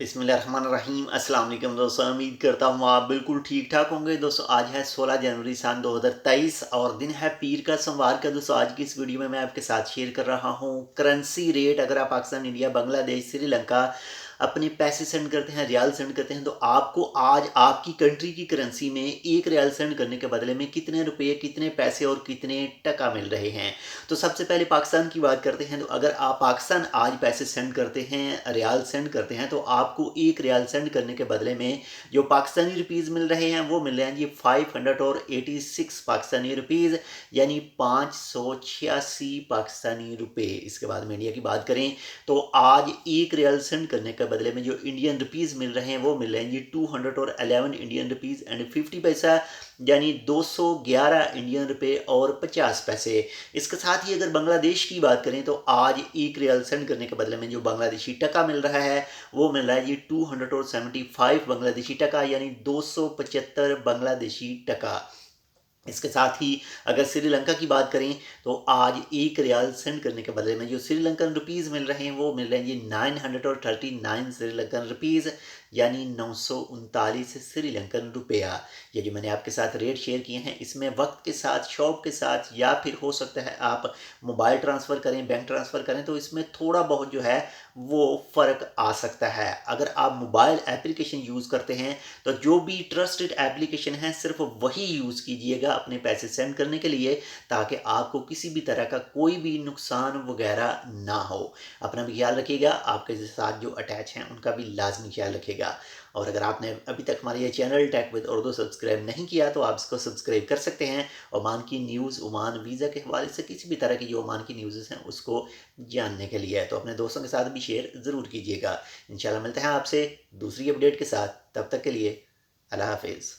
बिस्मिल्लाहिर्रहमानिर्रहीम अस्सलाम वालेकुम दोस्तों। उम्मीद करता हूँ आप बिल्कुल ठीक ठाक होंगे। दोस्तों आज है 16 जनवरी सन 2023 और दिन है पीर का सोमवार का। दोस्तों आज की इस वीडियो में मैं आपके साथ शेयर कर रहा हूँ करेंसी रेट। अगर आप पाकिस्तान, इंडिया, बांग्लादेश, श्रीलंका अपने पैसे सेंड करते हैं, रियाल सेंड करते हैं, तो आपको आज आपकी कंट्री की करेंसी में एक रियाल सेंड करने के बदले में कितने रुपये, कितने पैसे और कितने टका मिल रहे हैं। तो सबसे पहले पाकिस्तान की बात करते हैं। तो अगर आप पाकिस्तान आज पैसे सेंड करते हैं, रियाल सेंड करते हैं, तो आपको एक रियाल सेंड करने के बदले में जो पाकिस्तानी रुपीज़ मिल रहे हैं वो मिल रहे हैं जी 586 पाकिस्तानी रुपीज़, यानी 586 पाकिस्तानी रुपए। इसके बाद में इंडिया की बात करें तो आज एक रियाल सेंड करने के बदले में जो इंडियन रुपीज़ मिल रहे हैं वो मिल रहे हैं जी 211 इंडियन रुपीज़ एंड 50 पैसा, यानी 211 इंडियन रुपए और 50 पैसे। इसके साथ ही अगर बांग्लादेश की बात करें तो आज एक रियाल सेंड करने के बदले में जो बांग्लादेशी टका मिल रहा है वो मिल रहा है जी 275 बांग्लादेशी टका, यानी 275 बांग्लादेशी टका। इसके साथ ही अगर श्रीलंका की बात करें तो आज एक रियाल सेंड करने के बदले में जो श्रीलंकन रुपीज़ मिल रहे हैं वो मिल रहे हैं जी 939 श्रीलंकन रुपीज़, यानी 939 श्रीलंकन रुपया। ये जो मैंने आपके साथ रेट शेयर किए हैं इसमें वक्त के साथ, शॉप के साथ, या फिर हो सकता है आप मोबाइल ट्रांसफ़र करें, बैंक ट्रांसफ़र करें, तो इसमें थोड़ा बहुत जो है वो फ़र्क आ सकता है। अगर आप मोबाइल एप्लीकेशन यूज़ करते हैं तो जो भी ट्रस्टेड एप्लीकेशन है सिर्फ वही यूज़ कीजिएगा अपने पैसे सेंड करने के लिए, ताकि आपको किसी भी तरह का कोई भी नुकसान वगैरह ना हो। अपना भी ख्याल रखिएगा, आपके साथ जो अटैच हैं उनका भी लाजमी ख्याल रखिएगा। और अगर आपने अभी तक हमारे ये channel tech with Urdu subscribe नहीं किया तो आप इसको सब्सक्राइब कर सकते हैं। ओमान की न्यूज़, ओमान वीज़ा के हवाले से किसी भी तरह की जो ओमान की न्यूज़ हैं उसको जानने के लिए तो अपने दोस्तों के साथ भी शेयर ज़रूर कीजिएगा। इंशाल्लाह मिलते हैं आपसे दूसरी अपडेट के साथ, तब तक के लिए अल्लाह हाफिज़।